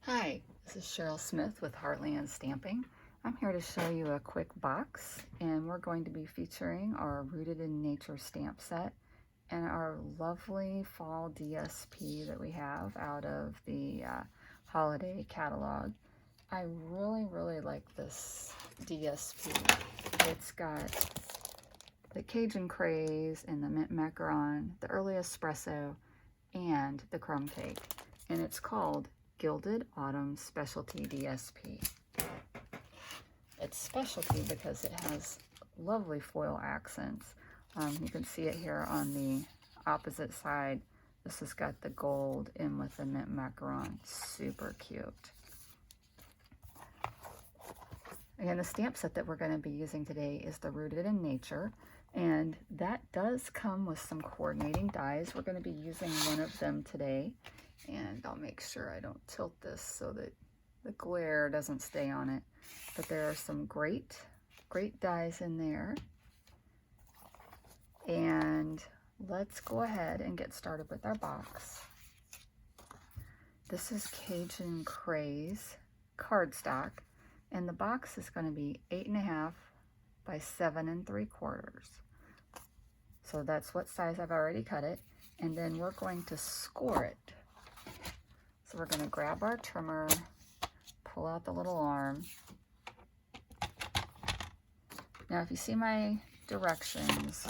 Hi, this is Cheryl Smith with Heartland Stamping. I'm here to show you a quick box, and we're going to be featuring our Rooted in Nature stamp set and our lovely fall DSP that we have out of the holiday catalog. I really like this DSP. It's got the Cajun Craze and the mint macaron, the early espresso, and the crumb cake, and it's called Gilded Autumn Specialty DSP. It's specialty because it has lovely foil accents. You can see it here on the opposite side. This has got the gold in with the mint macaron. Super cute. Again, the stamp set that we're going to be using today is the Rooted in Nature, and that does come with some coordinating dies. We're going to be using one of them today, and I'll make sure I don't tilt this so that the glare doesn't stay on it. But there are some great dies in there, and let's go ahead and get started with our box. This is Cajun Craze cardstock, and the box is going to be 8.5 by 7 3/4. So that's what size I've already cut it, and then we're going to score it. So we're going to grab our trimmer, pull out the little arm. Now if you see my directions,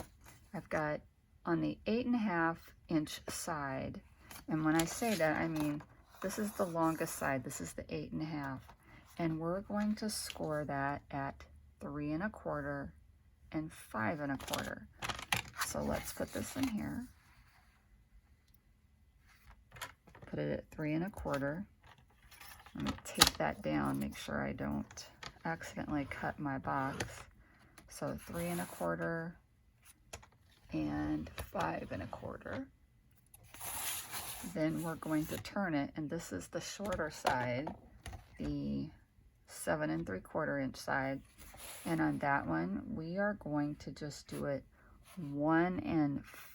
I've got on the 8.5-inch side, and when I say that, I mean this is the longest side, this is the 8.5, and we're going to score that at 3 1/4 and 5 1/4. So let's put this in here. Put it at 3 1/4. I'm going to take that down, make sure I don't accidentally cut my box. So 3 1/4 and 5 1/4. Then we're going to turn it, and this is the shorter side, the 7 3/4 inch side. And on that one, we are going to just do it 1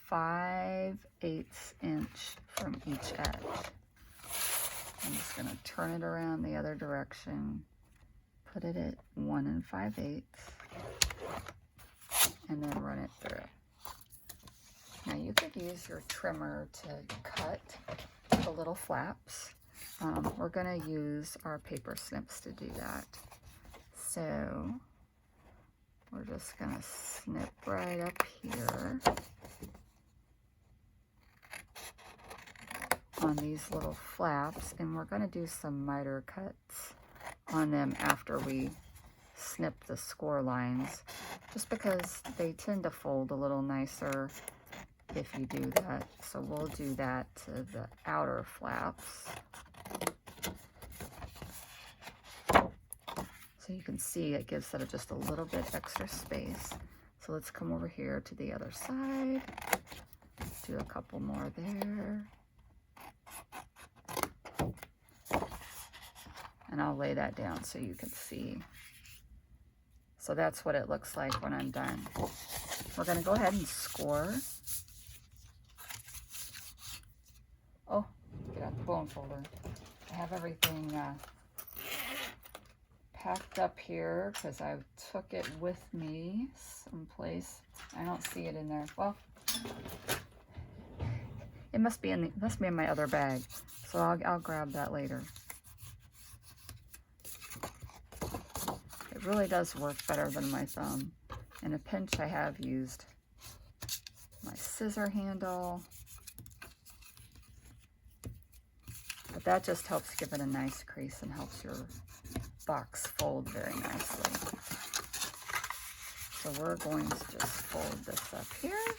5/8 inch from each edge. I'm just going to turn it around the other direction, put it at 1 5/8, and then run it through. Now you could use your trimmer to cut the little flaps. We're going to use our paper snips to do that. So we're just going to snip right up here on these little flaps, and we're going to do some miter cuts on them after we snip the score lines, just because they tend to fold a little nicer if you do that. So we'll do that to the outer flaps. So you can see it gives it just a little bit extra space. So let's come over here to the other side, do a couple more there. And I'll lay that down so you can see. So that's what it looks like when I'm done. We're going to go ahead and score. Oh, get out the bone folder. I have everything packed up here because I took it with me someplace. I don't see it in there. Well, it must be in my other bag. So I'll grab that later. It really does work better than my thumb. In a pinch, I have used my scissor handle, but that just helps give it a nice crease and helps your box fold very nicely. So we're going to just fold this up here.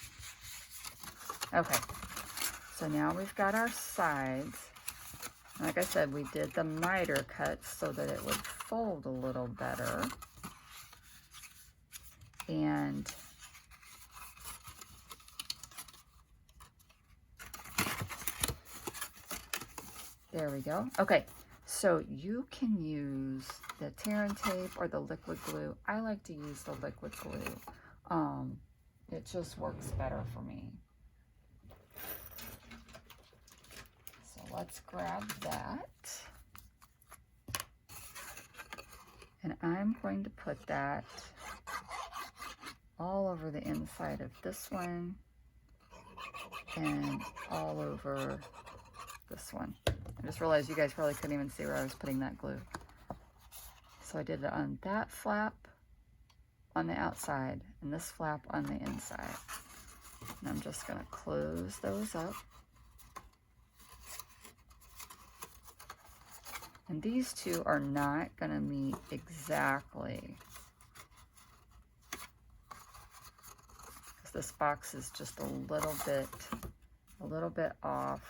Okay, so now we've got our sides. Like I said, we did the miter cuts so that it would fold a little better. And there we go. Okay, so you can use the tear and tape or the liquid glue. I like to use the liquid glue. It just works better for me. So let's grab that. And I'm going to put that all over the inside of this one and all over this one. I just realized you guys probably couldn't even see where I was putting that glue. So I did it on that flap on the outside and this flap on the inside. And I'm just going to close those up. And these two are not going to meet exactly, because this box is just a little bit off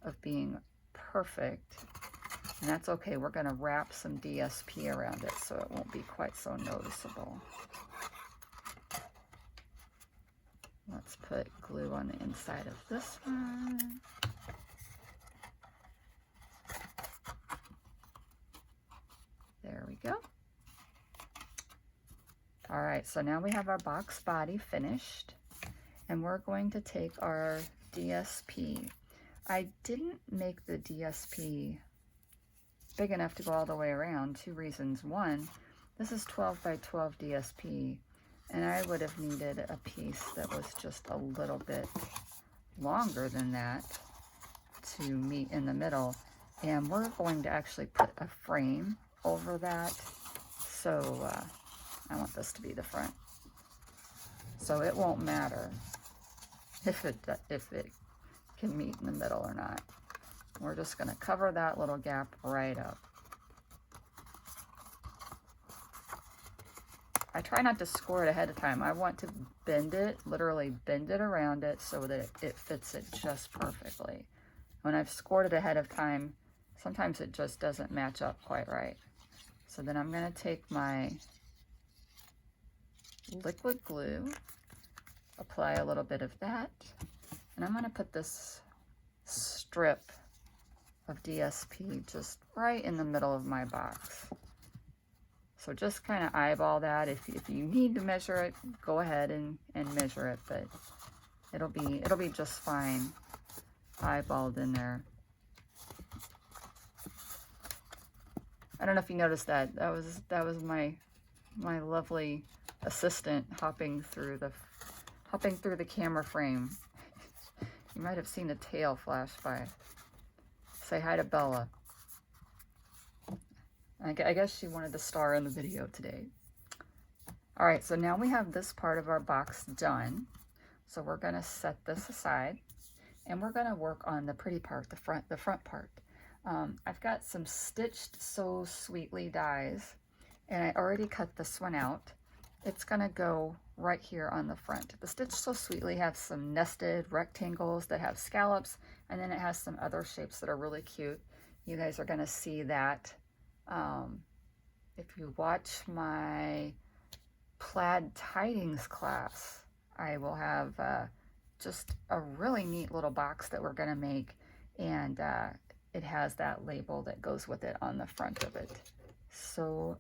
of being perfect. And that's okay. We're going to wrap some DSP around it so it won't be quite so noticeable. Let's put glue on the inside of this one. There we go. All right, so now we have our box body finished, and we're going to take our DSP. I didn't make the DSP big enough to go all the way around. Two reasons. One, this is 12 by 12 DSP, and I would have needed a piece that was just a little bit longer than that to meet in the middle. And we're going to actually put a frame over that. So I want this to be the front. So it won't matter if it can meet in the middle or not. We're just going to cover that little gap right up. I try not to score it ahead of time. I want to bend it, literally bend it around it so that it fits it just perfectly. When I've scored it ahead of time, sometimes it just doesn't match up quite right. So then I'm going to take my liquid glue, apply a little bit of that, and I'm going to put this strip of DSP just right in the middle of my box. So just kind of eyeball that. If you need to measure it, go ahead and measure it, but it'll be just fine eyeballed in there. I don't know if you noticed that. That was my lovely assistant hopping through the camera frame. You might have seen a tail flash by. Say hi to Bella. I guess she wanted to star in the video today. All right, so now we have this part of our box done. So we're gonna set this aside and we're gonna work on the pretty part, the front part. I've got some Stitched So Sweetly dies, and I already cut this one out. It's gonna go right here on the front. The Stitched So Sweetly have some nested rectangles that have scallops, and then it has some other shapes that are really cute. You guys are gonna see that. If you watch my plaid tidings class, I will have just a really neat little box that we're gonna make, and it has that label that goes with it on the front of it. Stitched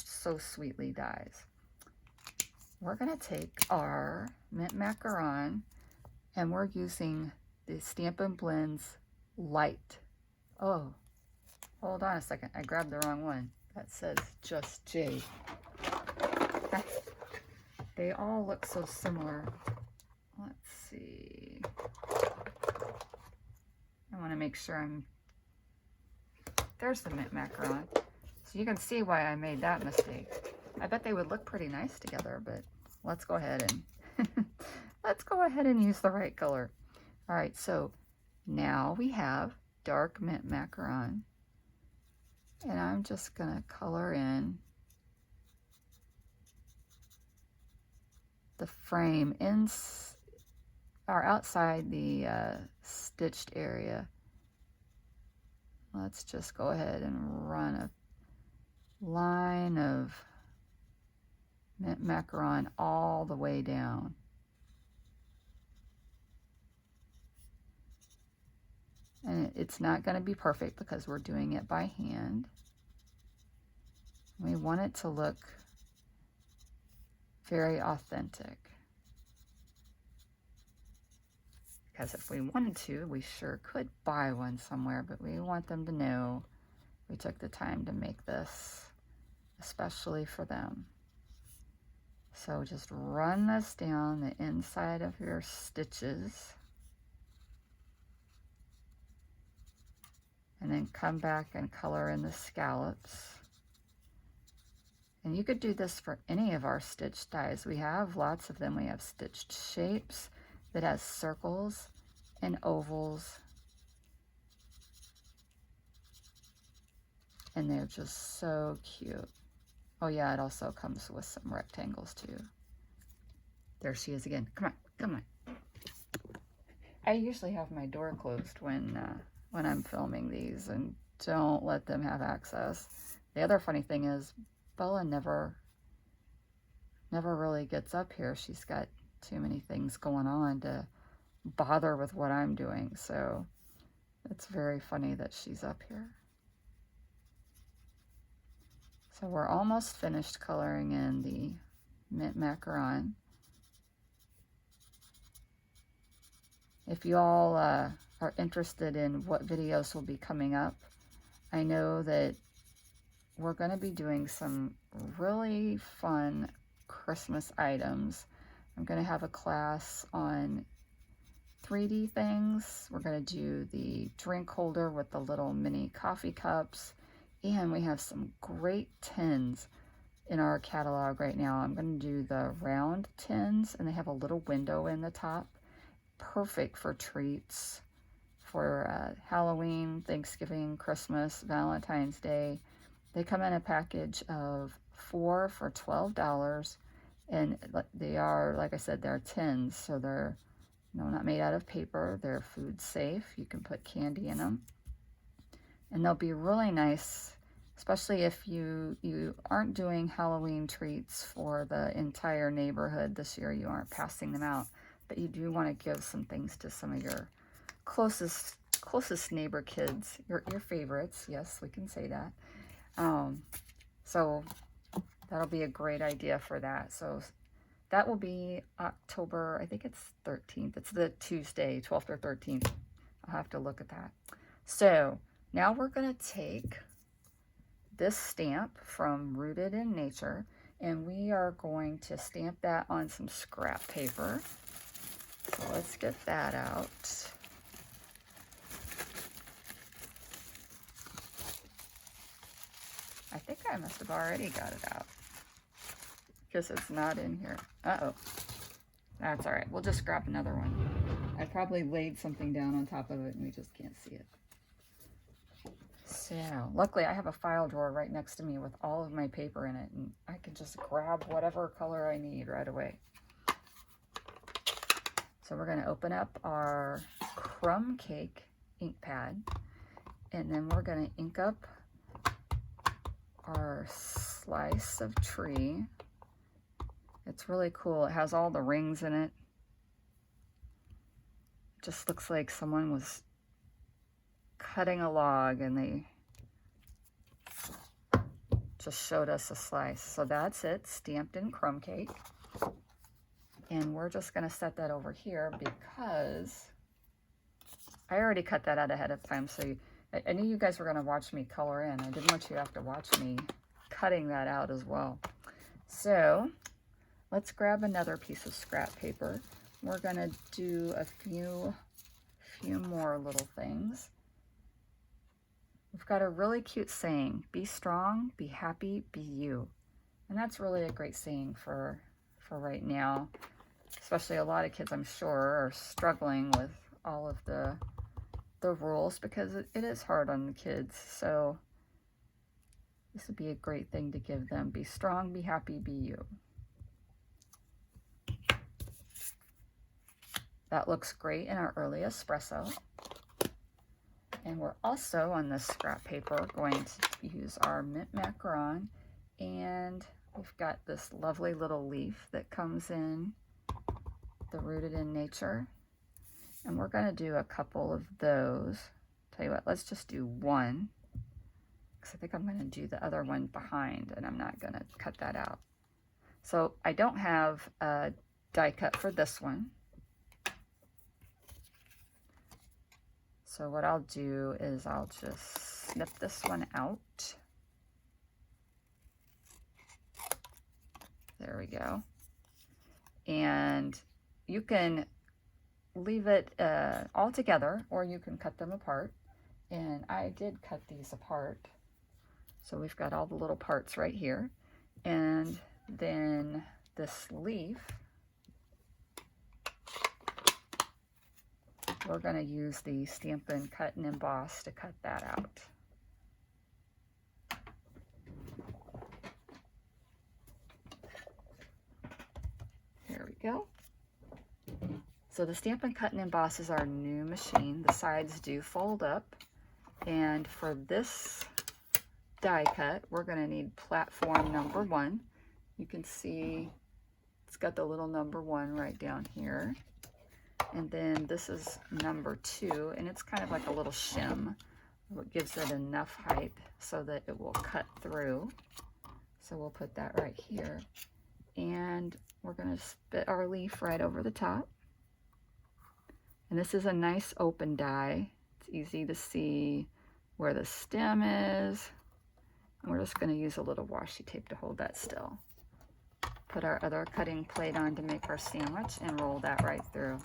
So Sweetly dies. We're gonna take our mint macaron, and we're using the Stampin' Blends Light. Oh, hold on a second. I grabbed the wrong one. That says just Jade. They all look so similar. Let's see. I want to make sure there's the mint macaron. So you can see why I made that mistake. I bet they would look pretty nice together, but let's go ahead and let's go ahead and use the right color. All right, so now we have dark mint macaron, and I'm just gonna color in the frame outside the stitched area. Let's just go ahead and run a line of mint macaron all the way down. And it's not going to be perfect because we're doing it by hand. We want it to look very authentic. Because if we wanted to, we sure could buy one somewhere, but we want them to know we took the time to make this especially for them. So just run this down the inside of your stitches. And then come back and color in the scallops. And you could do this for any of our stitch dies. We have lots of them. We have stitched shapes that has circles and ovals. And they're just so cute. Oh yeah, it also comes with some rectangles too. There she is again. Come on, come on. I usually have my door closed when I'm filming these and don't let them have access. The other funny thing is Bella never really gets up here. She's got too many things going on to bother with what I'm doing. So it's very funny that she's up here. So we're almost finished coloring in the mint macaron. If you all are interested in what videos will be coming up, I know that we're going to be doing some really fun Christmas items. I'm going to have a class on 3D things. We're going to do the drink holder with the little mini coffee cups. And we have some great tins in our catalog right now. I'm going to do the round tins, and they have a little window in the top. Perfect for treats for Halloween, Thanksgiving, Christmas, Valentine's Day. They come in a package of 4 for $12, and they are, like I said, they're tins, so they're not made out of paper. They're food safe. You can put candy in them, and they'll be really nice, especially if you aren't doing Halloween treats for the entire neighborhood this year. You aren't passing them out, but you do want to give some things to some of your closest neighbor kids, your favorites. Yes, we can say that. So that'll be a great idea for that. So that will be October, I think it's 13th. It's the Tuesday, 12th or 13th. I'll have to look at that. So now we're going to take this stamp from Rooted in Nature, and we are going to stamp that on some scrap paper. So let's get that out. I think I must have already got it out because it's not in here. Uh-oh. That's all right. We'll just grab another one. I probably laid something down on top of it and we just can't see it. So, luckily I have a file drawer right next to me with all of my paper in it, and I can just grab whatever color I need right away. So we're going to open up our crumb cake ink pad, and then we're going to ink up our slice of tree. It's really cool. It has all the rings in it. It just looks like someone was cutting a log and they just showed us a slice. So that's it, stamped in crumb cake. And we're just going to set that over here because I already cut that out ahead of time. So I knew you guys were going to watch me color in. I didn't want you to have to watch me cutting that out as well. So let's grab another piece of scrap paper. We're going to do a few more little things. We've got a really cute saying, be strong, be happy, be you. And that's really a great saying for right now. Especially a lot of kids, I'm sure, are struggling with all of the rules because it is hard on the kids. So this would be a great thing to give them. Be strong, be happy, be you. That looks great in our early espresso. And we're also on this scrap paper going to use our mint macaron, and we've got this lovely little leaf that comes in the Rooted in Nature, and we're going to do a couple of those. Tell you what, let's just do one, because I think I'm going to do the other one behind, and I'm not going to cut that out. So I don't have a die cut for this one. So what I'll do is I'll just snip this one out. There we go. And you can leave it all together, or you can cut them apart. And I did cut these apart. So we've got all the little parts right here. And then this leaf, we're going to use the Stampin' Cut and Emboss to cut that out. There we go. So the Stampin' Cut and Emboss is our new machine. The sides do fold up. And for this die cut, we're going to need platform number 1. You can see it's got the little number 1 right down here. And then this is number 2, and it's kind of like a little shim. It gives it enough height so that it will cut through. So we'll put that right here. And we're going to spit our leaf right over the top. And this is a nice open die. It's easy to see where the stem is. And we're just going to use a little washi tape to hold that still. Put our other cutting plate on to make our sandwich and roll that right through.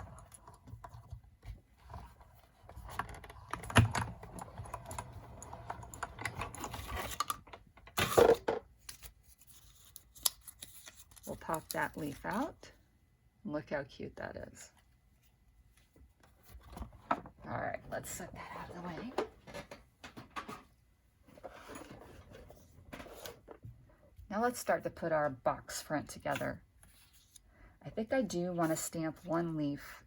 We'll pop that leaf out. Look how cute that is. All right, let's set that out of the way. Now let's start to put our box front together. I think I do want to stamp one leaf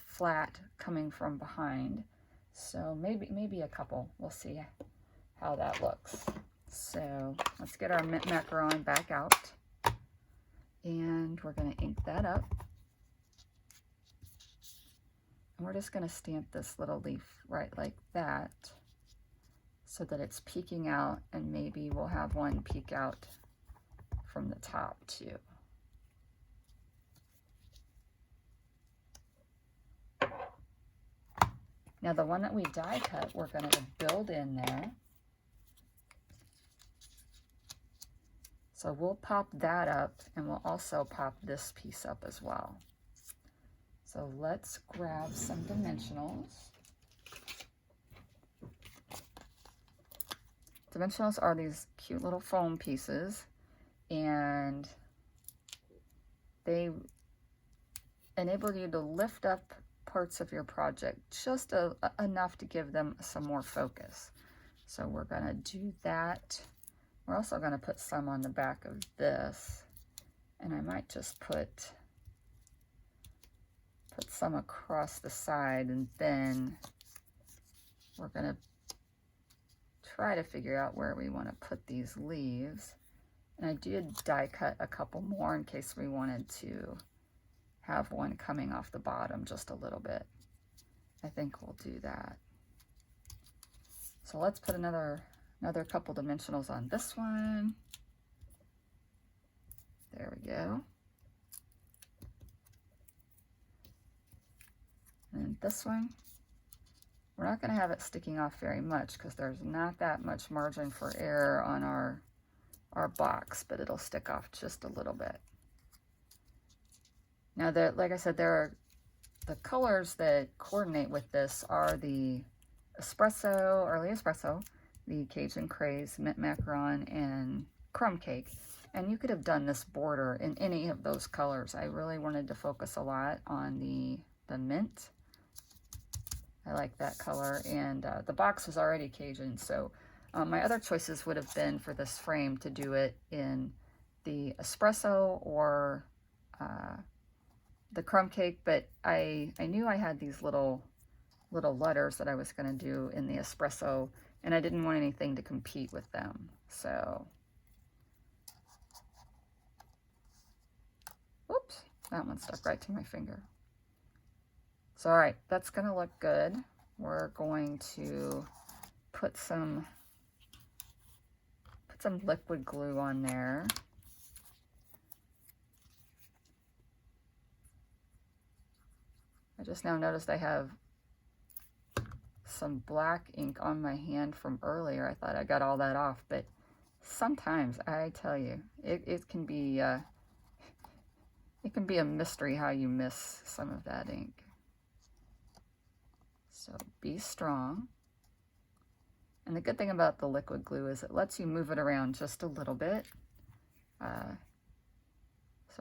flat coming from behind. So maybe a couple. We'll see how that looks. So let's get our mint macaron back out. And we're going to ink that up. And we're just going to stamp this little leaf right like that so that it's peeking out, and maybe we'll have one peek out from the top too. Now the one that we die cut, we're going to build in there. So we'll pop that up, and we'll also pop this piece up as well. So let's grab some dimensionals. Dimensionals are these cute little foam pieces, and they enable you to lift up parts of your project just enough to give them some more focus. So we're going to do that. We're also going to put some on the back of this, and I might just put some across the side, and then we're going to try to figure out where we want to put these leaves. And I did die cut a couple more in case we wanted to have one coming off the bottom just a little bit. I think we'll do that. So let's put another couple dimensionals on this one. There we go. And this one, we're not going to have it sticking off very much because there's not that much margin for error on our box, but it'll stick off just a little bit. Now, like I said, the colors that coordinate with this are the espresso, early espresso, the Cajun Craze, mint macaron, and crumb cake. And you could have done this border in any of those colors. I really wanted to focus a lot on the mint. I like that color, and the box was already Cajun, so my other choices would have been for this frame to do it in the espresso or the crumb cake, but I knew I had these little letters that I was going to do in the espresso, and I didn't want anything to compete with them. So, oops, that one stuck right to my finger. So, all right, that's going to look good. We're going to put some liquid glue on there. I just now noticed I have some black ink on my hand from earlier. I thought I got all that off, but sometimes, I tell you, it can be a mystery how you miss some of that ink. So be strong. And the good thing about the liquid glue is it lets you move it around just a little bit. So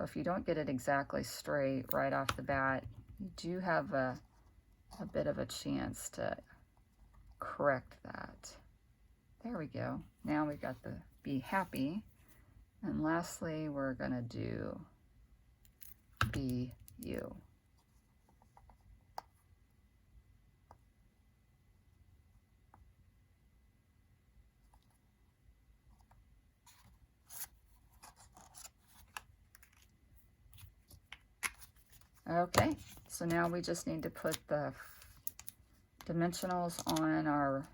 if you don't get it exactly straight right off the bat, you do have a bit of a chance to correct that. There we go. Now we got the be happy. And lastly, we're gonna do be you. Okay, so now we just need to put the dimensionals on our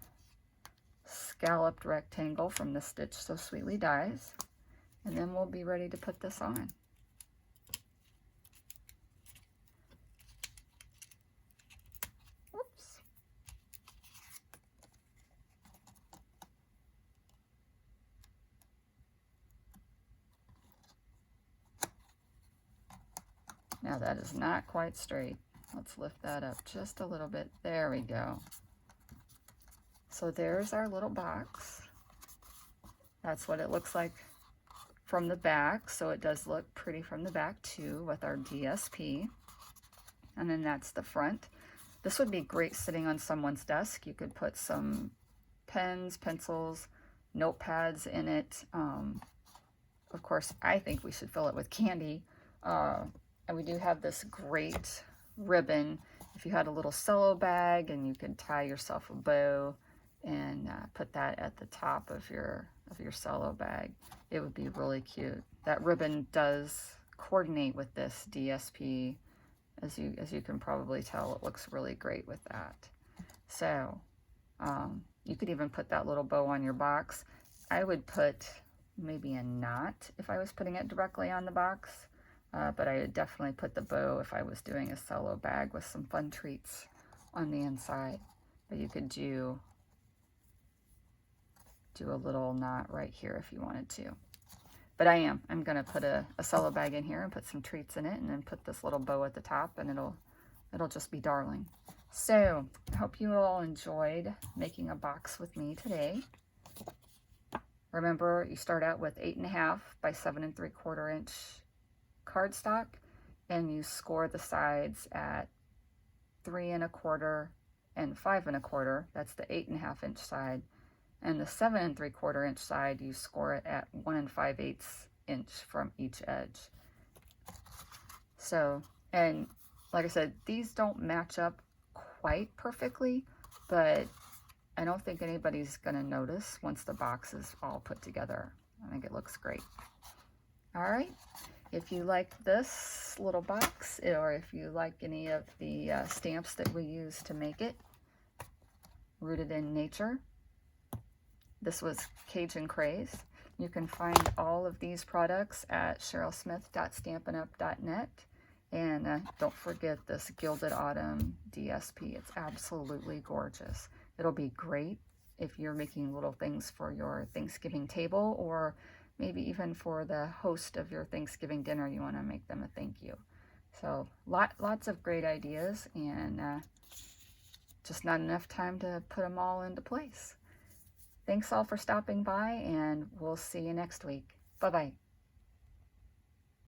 scalloped rectangle from the Stitch So Sweetly dies, and then we'll be ready to put this on. Oops. Now that is not quite straight. Let's lift that up just a little bit. There we go. So there's our little box. That's what it looks like from the back. So it does look pretty from the back too with our DSP. And then that's the front. This would be great sitting on someone's desk. You could put some pens, pencils, notepads in it. Of course, I think we should fill it with candy. And we do have this great ribbon. If you had a little cello bag and you could tie yourself a bow and put that at the top of your cello bag, it would be really cute. That ribbon does coordinate with this DSP. As you can probably tell, it looks really great with that. So you could even put that little bow on your box. I would put maybe a knot if I was putting it directly on the box. But I would definitely put the bow if I was doing a cello bag with some fun treats on the inside. But you could do a little knot right here if you wanted to. But I'm going to put a cello bag in here and put some treats in it, and then put this little bow at the top, and it'll just be darling. So I hope you all enjoyed making a box with me today. Remember, you start out with 8.5 by 7 3/4 inch cardstock, and you score the sides at 3 1/4 and 5 1/4. That's the 8.5 inch side. And the 7 3/4 inch side, you score it at 1 5/8 inch from each edge. So, and like I said, these don't match up quite perfectly, but I don't think anybody's gonna notice once the box is all put together. I think it looks great. All right. If you like this little box, or if you like any of the stamps that we use to make it, Rooted in Nature. This was Cajun Craze. You can find all of these products at cherylsmith.stampinup.net. And don't forget this Gilded Autumn DSP. It's absolutely gorgeous. It'll be great if you're making little things for your Thanksgiving table, or maybe even for the host of your Thanksgiving dinner, you want to make them a thank you. So lots of great ideas, and just not enough time to put them all into place. Thanks all for stopping by, and we'll see you next week. Bye-bye.